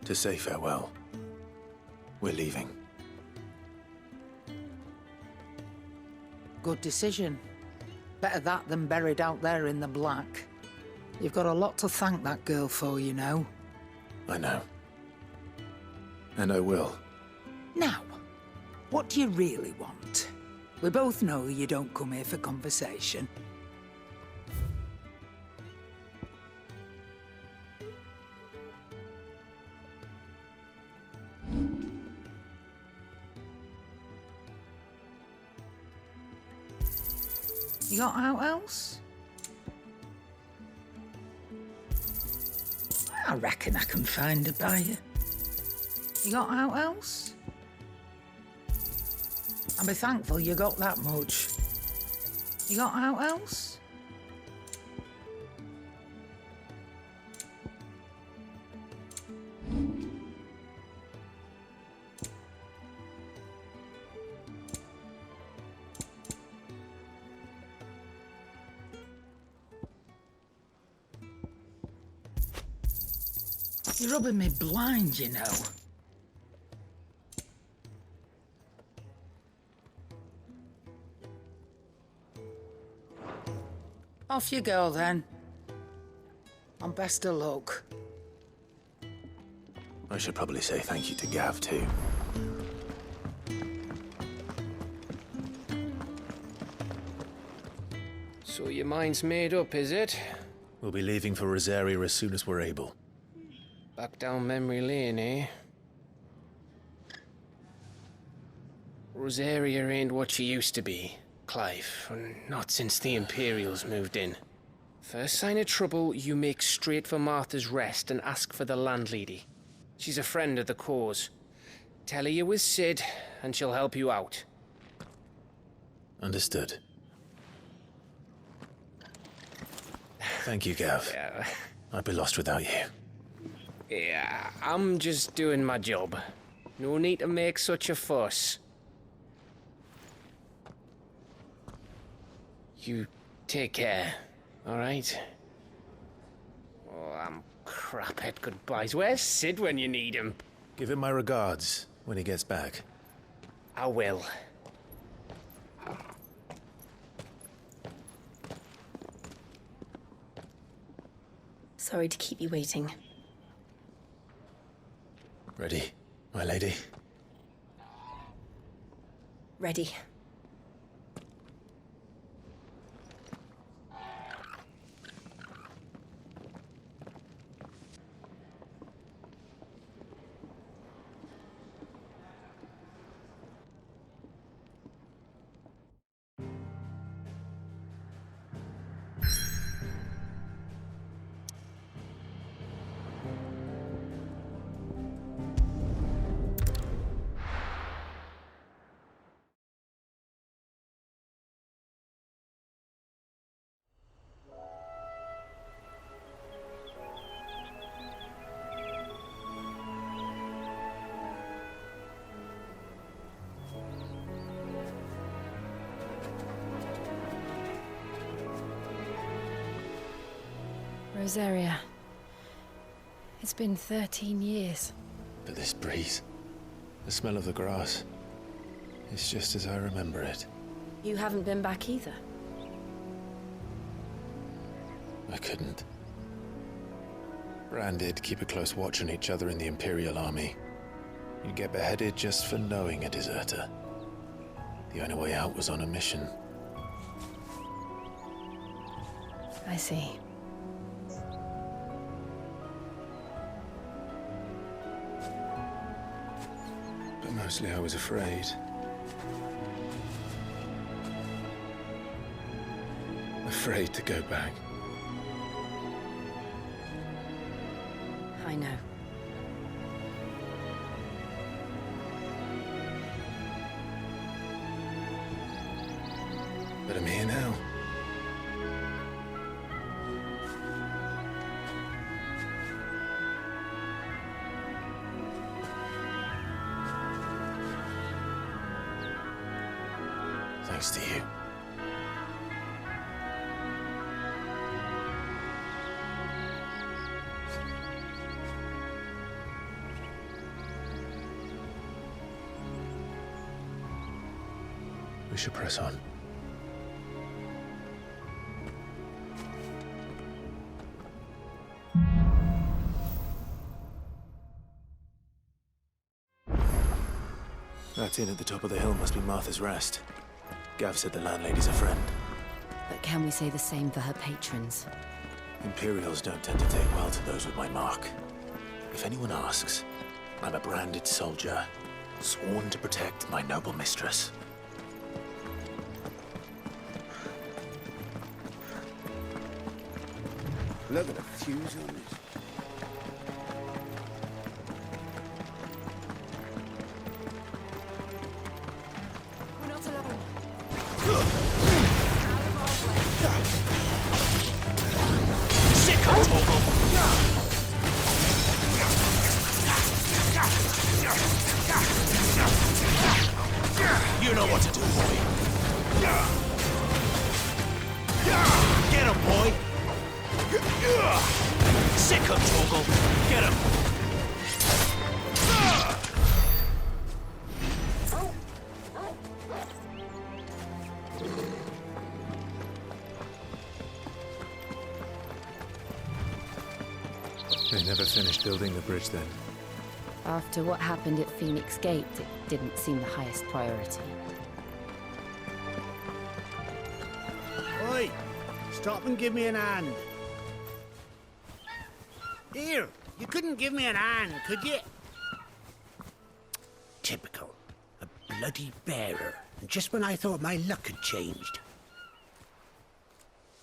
to say farewell. We're leaving. Good decision. Better that than buried out there in the black. You've got a lot to thank that girl for, you know. I know. And I will. Now, what do you really want? We both know you don't come here for conversation. You got out else? I reckon I can find a buyer. You got out else? I'll be thankful you got that much. You got out else? You're rubbing me blind, you know. Off you go, then. And best of luck. I should probably say thank you to Gav, too. So your mind's made up, is it? We'll be leaving for Rosaria as soon as we're able. Back down memory lane, eh? Rosaria ain't what she used to be, Clive. Not since the Imperials moved in. First sign of trouble, you make straight for Martha's Rest and ask for the landlady. She's a friend of the cause. Tell her you're with Sid, and she'll help you out. Understood. Thank you, Gav. Yeah. I'd be lost without you. Yeah, I'm just doing my job. No need to make such a fuss. You take care, all right? Oh, I'm crap at goodbyes. Where's Sid when you need him? Give him my regards when he gets back. I will. Sorry to keep you waiting. Ready, my lady? Ready. Rosaria. It's been 13 years. But this breeze, the smell of the grass, it's just as I remember it. You haven't been back either. I couldn't. Bran did keep a close watch on each other in the Imperial Army. You'd get beheaded just for knowing a deserter. The only way out was on a mission. I see. But mostly I was afraid. Afraid to go back. I know. But I'm here now. Thanks to you. We should press on. That inn at the top of the hill must be Martha's Rest. Gav said the landlady's a friend. But can we say the same for her patrons? Imperials don't tend to take well to those with my mark. If anyone asks, I'm a branded soldier, sworn to protect my noble mistress. Look at the fuse on this. We're not alone. Sick of Torgal! You know what to do, boy. Get him, boy! Sick of Torgal! Get him! They never finished building the bridge then. After what happened at Phoenix Gate, it didn't seem the highest priority. Oi! Stop and give me an hand. Here, you couldn't give me an hand, could you? Typical. A bloody bearer. And just when I thought my luck had changed.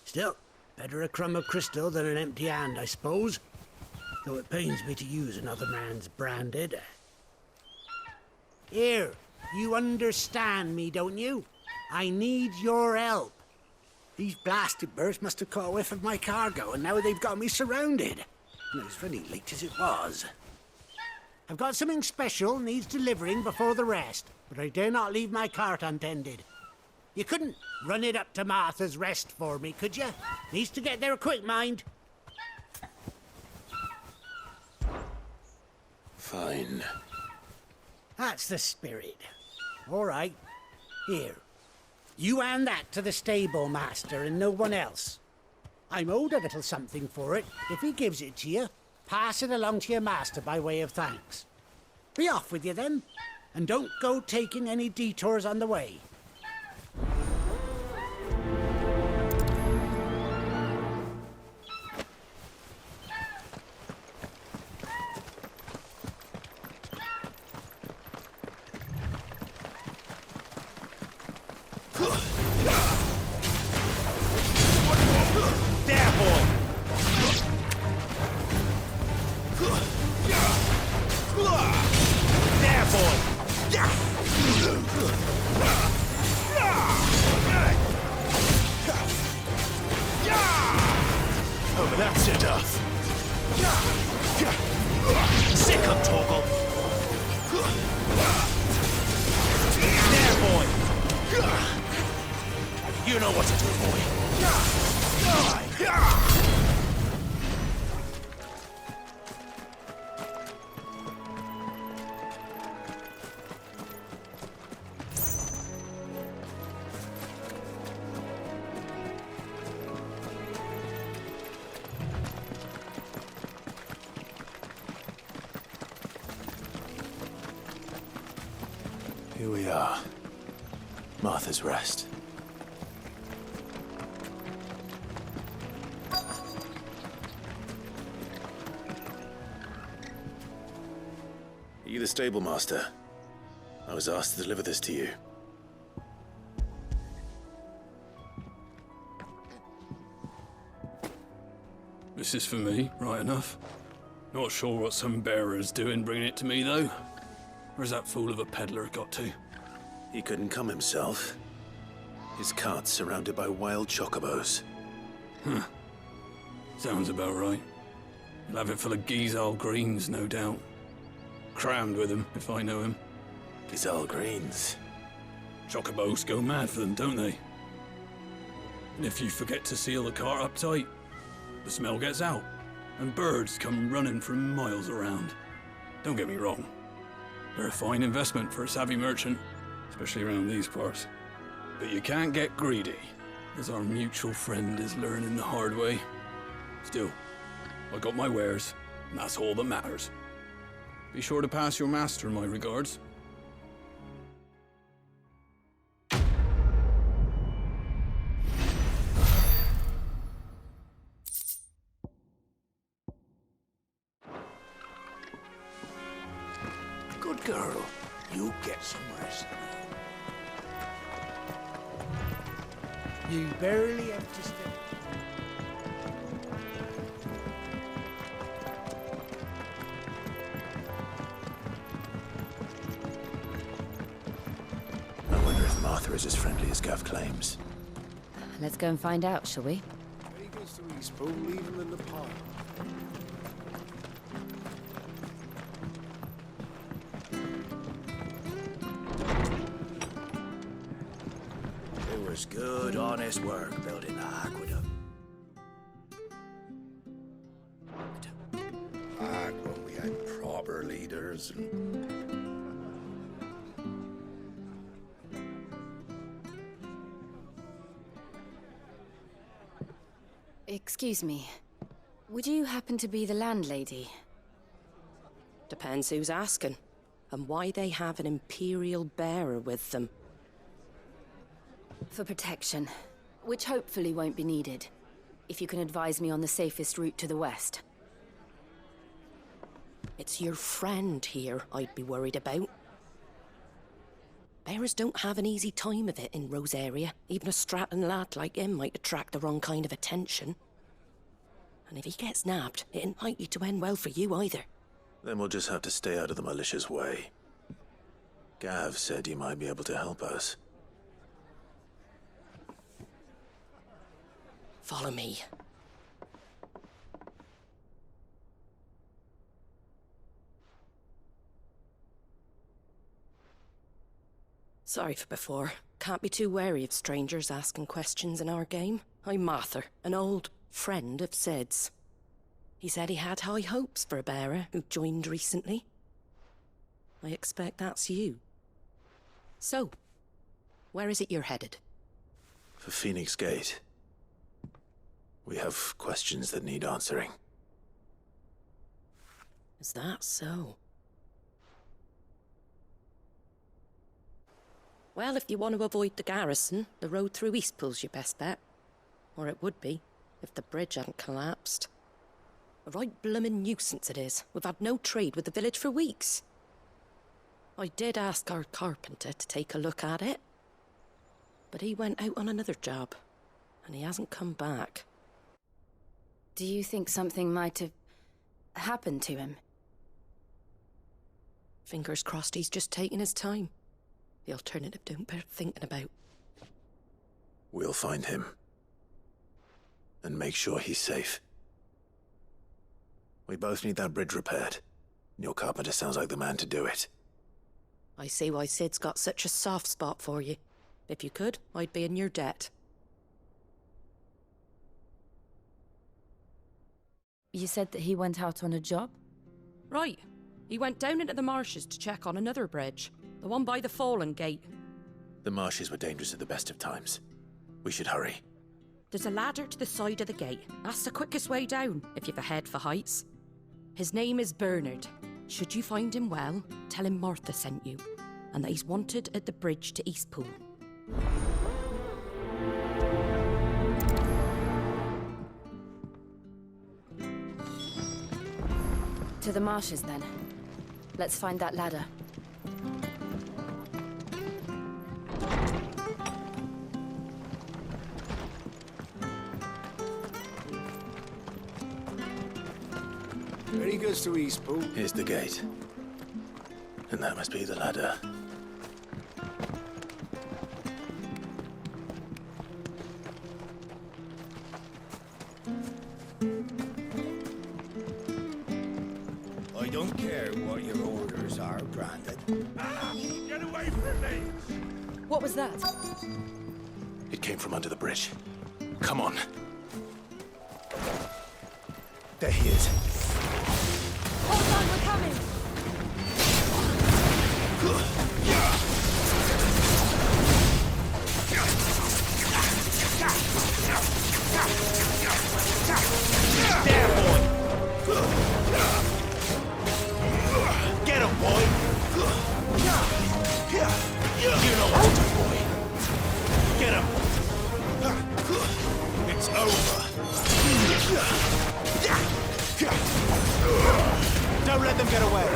Still, better a crumb of crystal than an empty hand, I suppose. Though it pains me to use another man's branded. Here, you understand me, don't you? I need your help. These blasted birds must have caught a whiff of my cargo, and now they've got me surrounded. And it was very late as it was. I've got something special needs delivering before the rest, but I dare not leave my cart untended. You couldn't run it up to Martha's Rest for me, could you? Needs to get there quick, mind. Fine. That's the spirit. All right. Here. You hand that to the stable master and no one else. I'm owed a little something for it. If he gives it to you, pass it along to your master by way of thanks. Be off with you then, and don't go taking any detours on the way. Oh, that's enough. Sick of Torgal. There, boy. You know what to do, boy. Here we are. Martha's Rest. Are you the stable master? I was asked to deliver this to you. This is for me, right enough. Not sure what some bearer's doing bringing it to me, though. Where's that fool of a peddler got to? He couldn't come himself. His cart's surrounded by wild chocobos. Huh. Sounds about right. He'll have it full of Gizal greens, no doubt. Crammed with them, if I know him. Gizal greens. Chocobos go mad for them, don't they? And if you forget to seal the cart up tight, the smell gets out, and birds come running from miles around. Don't get me wrong. They're a fine investment for a savvy merchant, especially around these parts. But you can't get greedy, as our mutual friend is learning the hard way. Still, I got my wares, and that's all that matters. Be sure to pass your master my regards. Good girl. You get some rest. You barely have to step. I wonder if Martha is as friendly as Gav claims. Let's go and find out, shall we? He goes to East Pool, leave him in the park. It was good, honest work building the aqueduct. Back when we had proper leaders and... Excuse me. Would you happen to be the landlady? Depends who's asking, and why they have an Imperial bearer with them. For protection, which hopefully won't be needed. If you can advise me on the safest route to the west. It's your friend here I'd be worried about. Bearers don't have an easy time of it in Rose area. Even a Stratton lad like him might attract the wrong kind of attention. And if he gets nabbed, it ain't likely to end well for you either. Then we'll just have to stay out of the malicious way. Gav said he might be able to help us. Follow me. Sorry for before. Can't be too wary of strangers asking questions in our game. I'm Martha, an old friend of Sid's. He said he had high hopes for a bearer who joined recently. I expect that's you. So, where is it you're headed? For Phoenix Gate. We have questions that need answering. Is that so? Well, if you want to avoid the garrison, the road through Eastpool's your best bet. Or it would be, if the bridge hadn't collapsed. A right bloomin' nuisance it is. We've had no trade with the village for weeks. I did ask our carpenter to take a look at it. But he went out on another job, and he hasn't come back. Do you think something might have happened to him? Fingers crossed he's just taking his time. The alternative don't bear thinking about. We'll find him. And make sure he's safe. We both need that bridge repaired. Your carpenter sounds like the man to do it. I see why Sid's got such a soft spot for you. If you could, I'd be in your debt. You said that he went out on a job? Right. He went down into the marshes to check on another bridge. The one by the Fallen Gate. The marshes were dangerous at the best of times. We should hurry. There's a ladder to the side of the gate. That's the quickest way down, if you've a head for heights. His name is Bernard. Should you find him well, tell him Martha sent you, and that he's wanted at the bridge to Eastpool. To the marshes, then. Let's find that ladder. There he goes to Eastpool. Here's the gate. And that must be the ladder. I don't care what your orders are, Brandon. Get away from me! What was that? It came from under the bridge. Come on. There he is. Hold on, we're coming! Don't let them get away!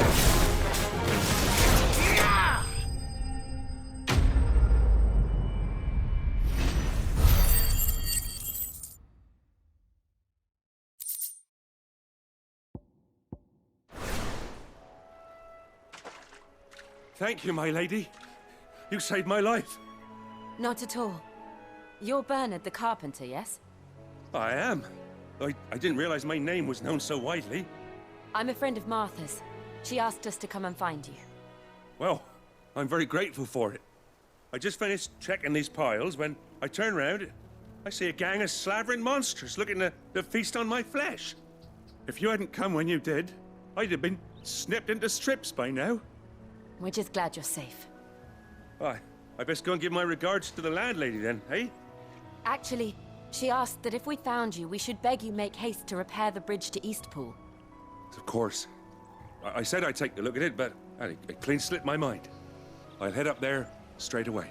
Thank you, my lady. You saved my life. Not at all. You're Bernard the carpenter, yes? I am. I didn't realize my name was known so widely. I'm a friend of Martha's. She asked us to come and find you. Well, I'm very grateful for it. I just finished checking these piles when I turn around. I see a gang of slavering monsters looking to feast on my flesh. If you hadn't come when you did, I'd have been snipped into strips by now. We're just glad you're safe. I best go and give my regards to the landlady then, eh? Actually, she asked that if we found you, we should beg you make haste to repair the bridge to Eastpool. Of course. I said I'd take a look at it, but it clean slipped my mind. I'll head up there straight away.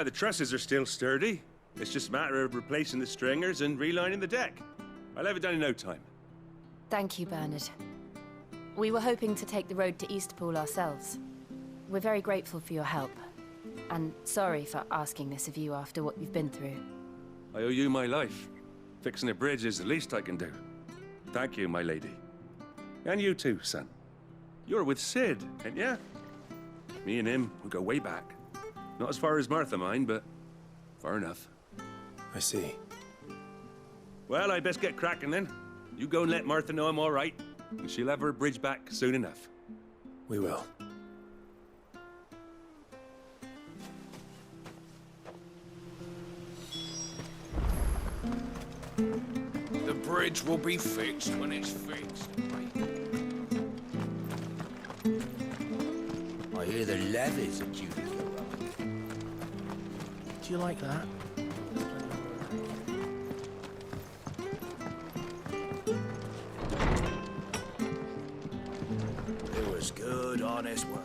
The trusses are still sturdy. It's just a matter of replacing the stringers and relining the deck. I'll have it done in no time. Thank you, Bernard. We were hoping to take the road to Eastpool ourselves. We're very grateful for your help. And sorry for asking this of you after what you've been through. I owe you my life. Fixing a bridge is the least I can do. Thank you, my lady. And you too, son. You're with Sid, ain't ya? Me and him, we go way back. Not as far as Martha, mind, but far enough. I see. Well, I best get cracking then. You go and let Martha know I'm all right, and she'll have her bridge back soon enough. We will. The bridge will be fixed when it's fixed. I hear the levies are due to go up. Do you like that? It was good, honest work.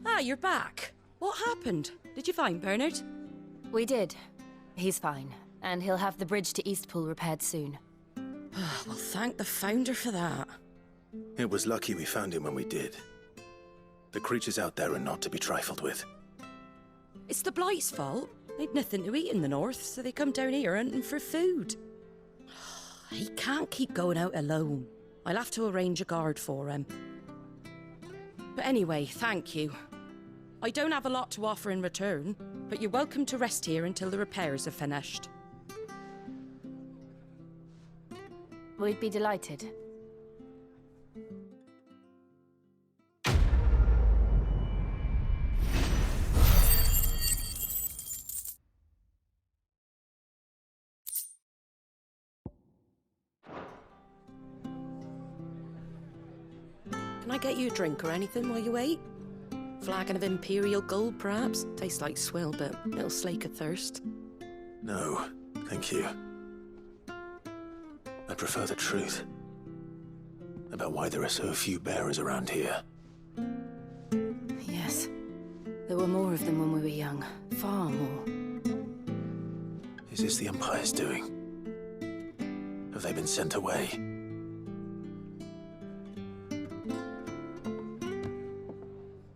Ah, you're back. What happened? Did you find Bernard? We did. He's fine, and he'll have the bridge to Eastpool repaired soon. Well, thank the Founder for that. It was lucky we found him when we did. The creatures out there are not to be trifled with. It's the Blight's fault. They'd nothing to eat in the north, so they come down here hunting for food. He can't keep going out alone. I'll have to arrange a guard for him. But anyway, thank you. I don't have a lot to offer in return, but you're welcome to rest here until the repairs are finished. We'd be delighted. Can I get you a drink or anything while you wait? Flagon of Imperial Gold, perhaps? Tastes like swill, but it'll slake a thirst. No, thank you. I prefer the truth. About why there are so few bearers around here. Yes. There were more of them when we were young. Far more. Is this the Empire's doing? Have they been sent away?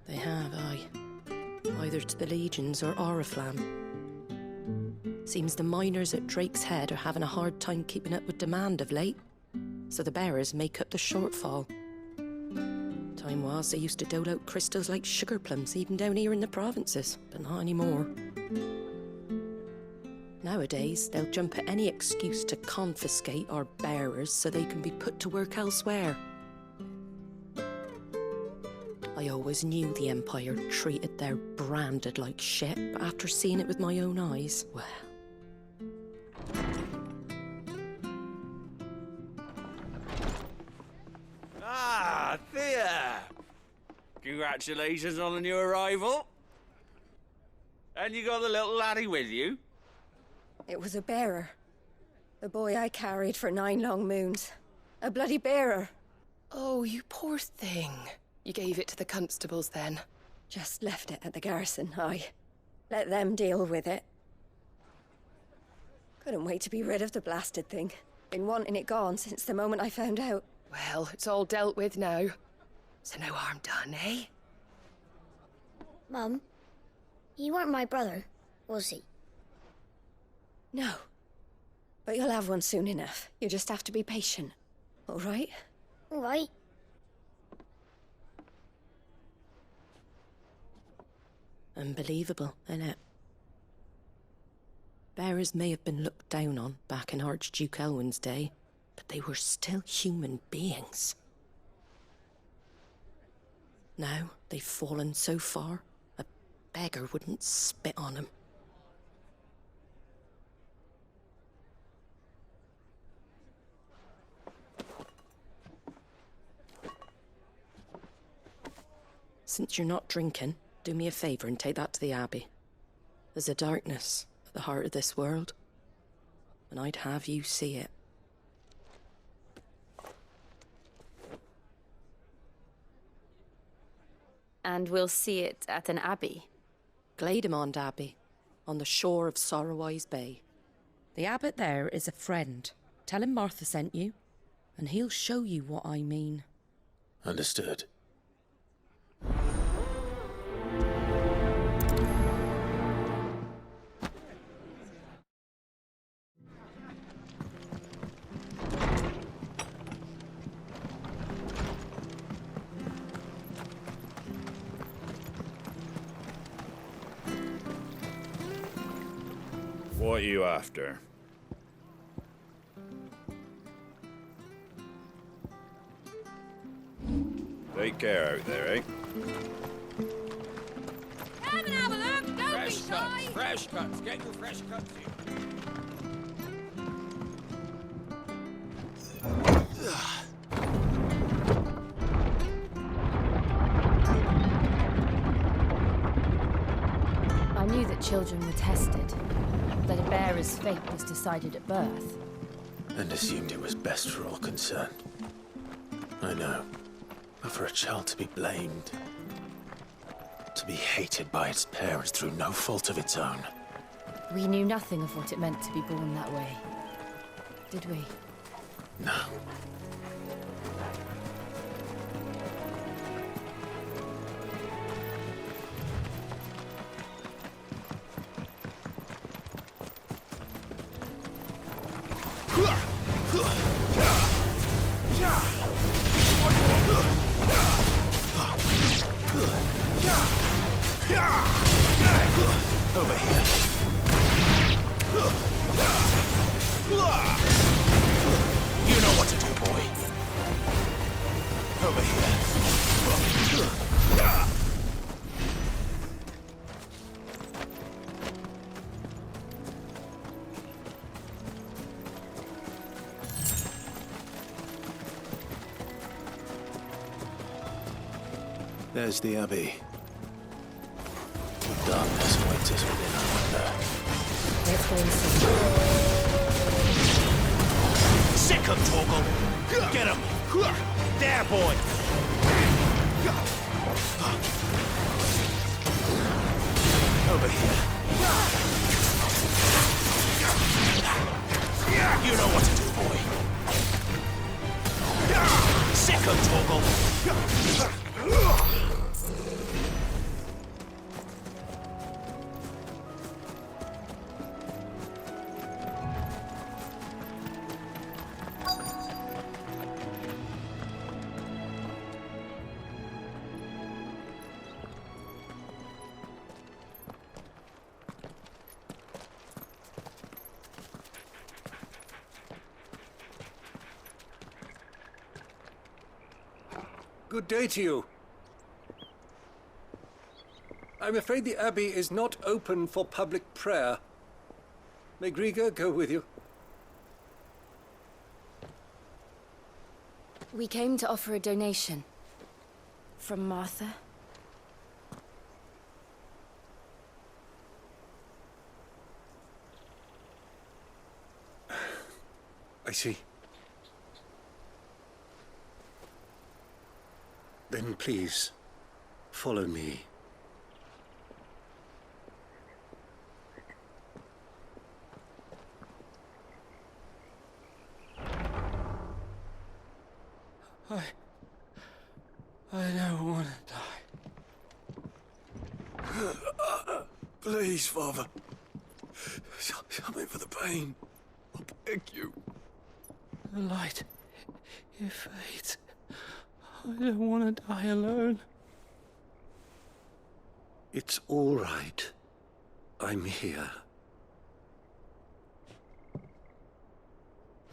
They have, aye. Either to the Legions or Oriflamme. Seems the miners at Drake's Head are having a hard time keeping up with demand of late, so the bearers make up the shortfall. Time was they used to dole out crystals like sugar plums even down here in the provinces, but not anymore. Nowadays, they'll jump at any excuse to confiscate our bearers so they can be put to work elsewhere. I always knew the Empire treated their branded like shit, but after seeing it with my own eyes, well... Ah, Thea! Congratulations on the new arrival. And you got the little laddie with you? It was a bearer. The boy I carried for 9 long moons. A bloody bearer. Oh, you poor thing. You gave it to the constables then? Just left it at the garrison, I let them deal with it. Couldn't wait to be rid of the blasted thing. Been wanting it gone since the moment I found out. Well, it's all dealt with now. So no harm done, eh? Mum, he weren't my brother, was he? No. But you'll have one soon enough. You just have to be patient. All right? All right. Unbelievable, innit? Bearers may have been looked down on back in Archduke Elwin's day, but they were still human beings. Now they've fallen so far, a beggar wouldn't spit on them. Since you're not drinking, do me a favour and take that to the Abbey. There's a darkness at the heart of this world, and I'd have you see it. And we'll see it at an abbey? Glademond Abbey, on the shore of Sorrowise Bay. The abbot there is a friend. Tell him Martha sent you, and he'll show you what I mean. Understood. What are you after? Take care out there, eh? Come and have a look! Don't Fresh be shy! cuts, fresh cuts. Get your fresh cuts here. I knew that children were tested, that a bearer's fate was decided at birth. And assumed it was best for all concerned. I know. But for a child to be blamed, to be hated by its parents through no fault of its own. We knew nothing of what it meant to be born that way, did we? No. Over here. You know what to do, boy. Over here. There's the Abbey. Darkness awaits us within, I wonder. Let's go and see. Sick him, Torgal! Get him! There, boy! Over here. You know what to do, boy! Sick him, Torgal! Good day to you. I'm afraid the Abbey is not open for public prayer. May Griga go with you? We came to offer a donation. From Martha. I see. Then please, follow me. I don't want to die. Please, Father. Show me for the pain. I beg you. The light, it fades. I don't want to die alone. It's all right. I'm here.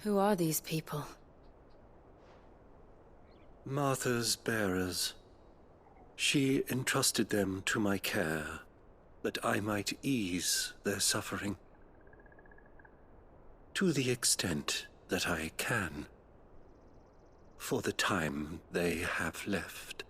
Who are these people? Martha's bearers. She entrusted them to my care, that I might ease their suffering. To the extent that I can, for the time they have left.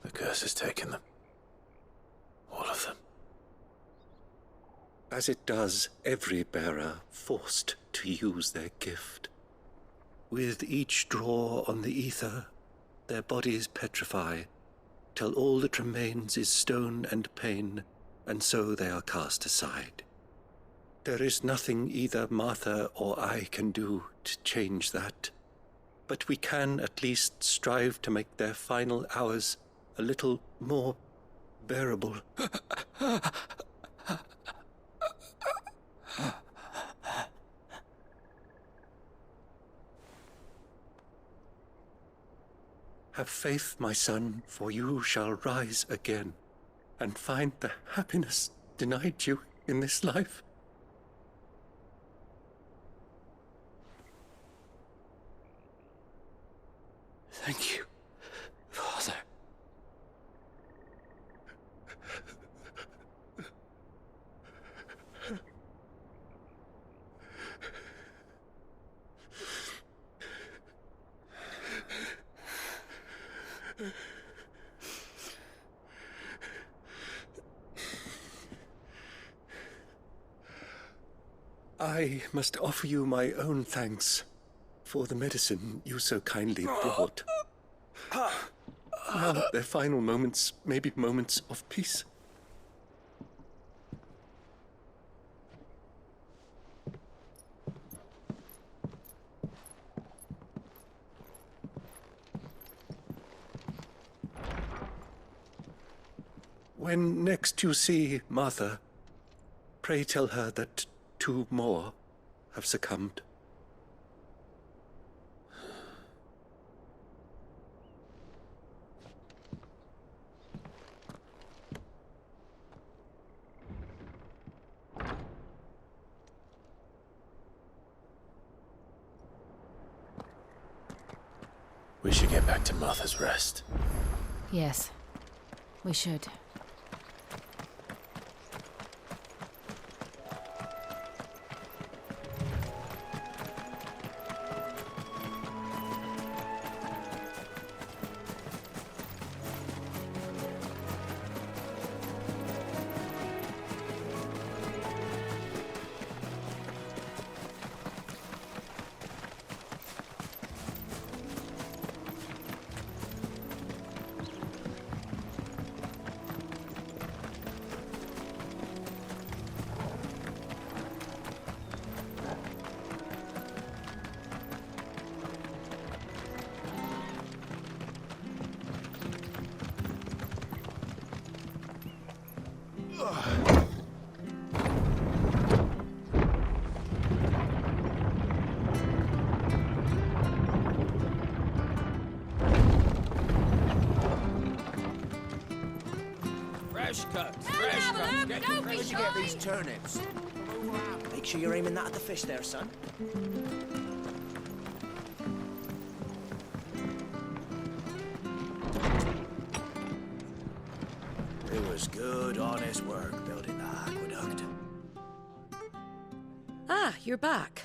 The curse has taken them. All of them. As it does every bearer forced to use their gift. With each draw on the ether, their bodies petrify, till all that remains is stone and pain, and so they are cast aside. There is nothing either Martha or I can do to change that, but we can at least strive to make their final hours a little more bearable. Have faith, my son, for you shall rise again and find the happiness denied you in this life. Thank you, Father. I must offer you my own thanks for the medicine you so kindly brought. Now their final moments may be moments of peace. When next you see Martha, pray tell her that 2 more have succumbed. We should get back to Martha's Rest. Yes, we should. Fresh cuts, fresh cuts. Where'd you get these turnips? Make sure you're aiming that at the fish there, son. It was good, honest work building the aqueduct. Ah, Ah, you're back.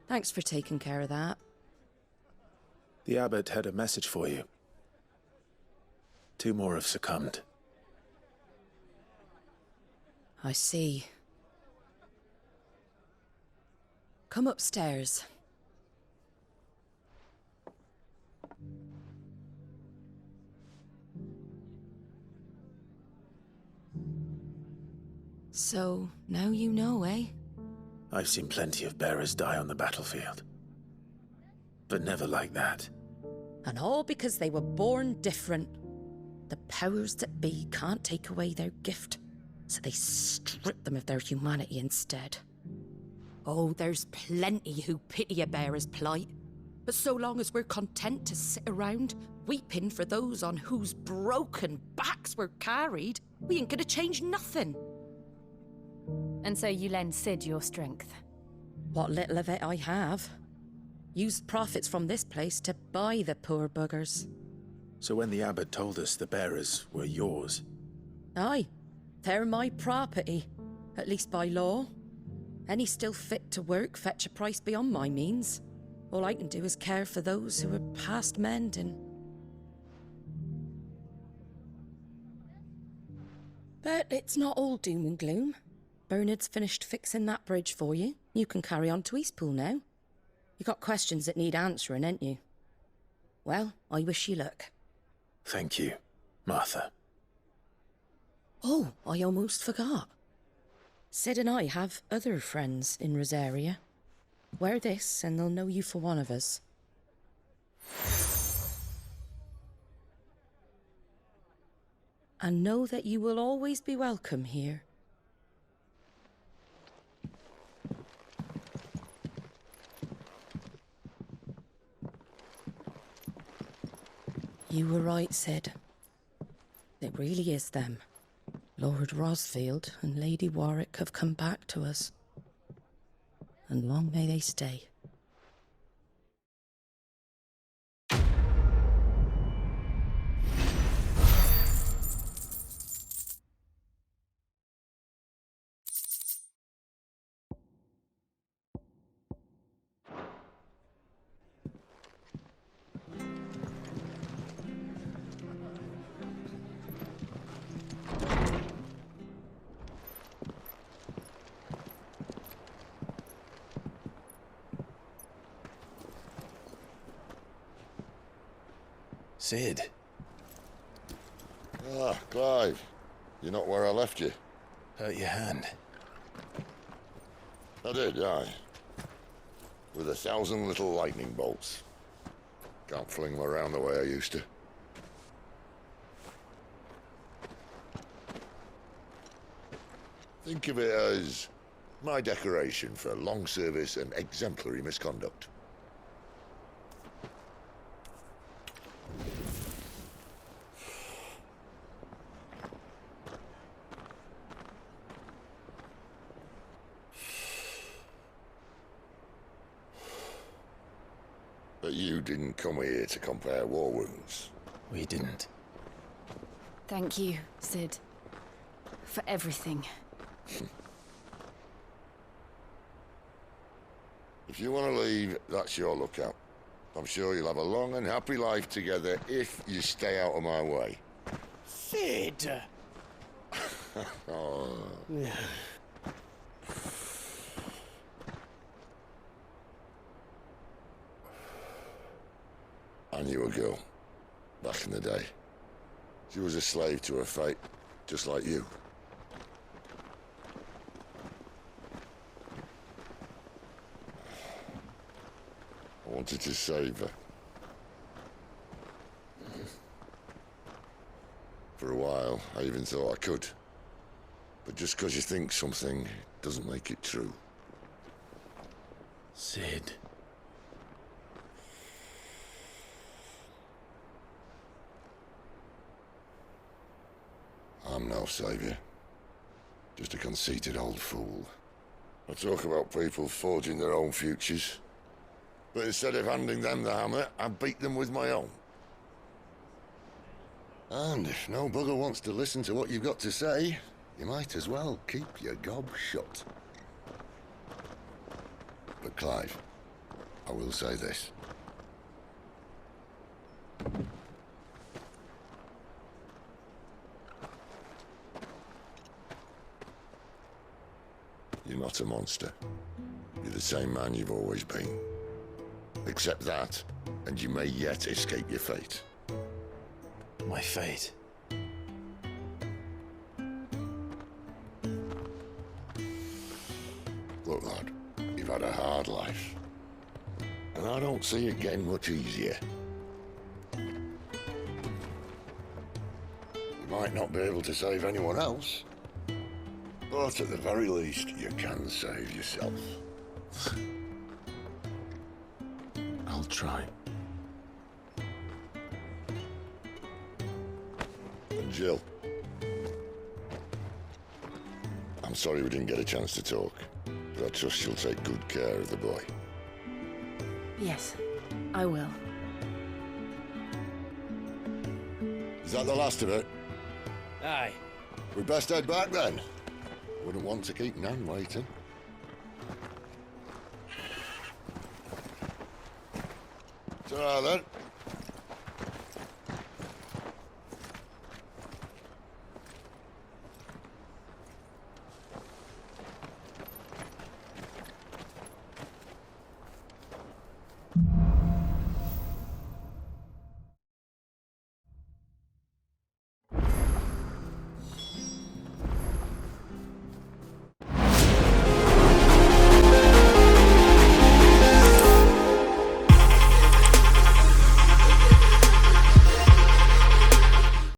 Thanks for taking care of that. The abbot had a message for you. 2 more have succumbed. I see. Come upstairs. So, now you know, eh? I've seen plenty of bearers die on the battlefield. But never like that. And all because they were born different. The powers that be can't take away their gift, so they strip them of their humanity instead. Oh, there's plenty who pity a bearer's plight. But so long as we're content to sit around, weeping for those on whose broken backs we're carried, we ain't gonna change nothing. And so you lend Sid your strength? What little of it I have. Used profits from this place to buy the poor buggers. So when the abbot told us the bearers were yours... Aye, they're my property, at least by law. Any still fit to work fetch a price beyond my means. All I can do is care for those who are past mending. But it's not all doom and gloom. Bernard's finished fixing that bridge for you. You can carry on to Eastpool now. You got questions that need answering, ain't you? Well, I wish you luck. Thank you, Martha. Oh, I almost forgot. Sid and I have other friends in Rosaria. Wear this and they'll know you for one of us. And know that you will always be welcome here. You were right, Sid. It really is them. Lord Rosfield and Lady Warwick have come back to us. And long may they stay. Sid. Ah, Clive. You're not where I left you. Hurt your hand. I did, aye. With 1,000 little lightning bolts. Can't fling them around the way I used to. Think of it as my decoration for long service and exemplary misconduct. But you didn't come here to compare war wounds. We didn't. Thank you, Sid. For everything. If you want to leave, that's your lookout. I'm sure you'll have a long and happy life together if you stay out of my way. Sid! Oh. I knew a girl, back in the day. She was a slave to her fate, just like you. I wanted to save her. For a while, I even thought I could. But just because you think something doesn't make it true. Sid. I'm no savior. Just a conceited old fool. I talk about people forging their own futures. But instead of handing them the hammer, I beat them with my own. And if no bugger wants to listen to what you've got to say, you might as well keep your gob shut. But Clive, I will say this. You're not a monster. You're the same man you've always been. Accept that, and you may yet escape your fate. My fate? Look, lad, you've had a hard life. And I don't see it getting much easier. You might not be able to save anyone else, but at the very least, you can save yourself. I'll try. And Jill, I'm sorry we didn't get a chance to talk, but I trust you'll take good care of the boy. Yes, I will. Is that the last of it? Aye. We best head back then. Wouldn't want to keep Nan waiting. Ta-ra then.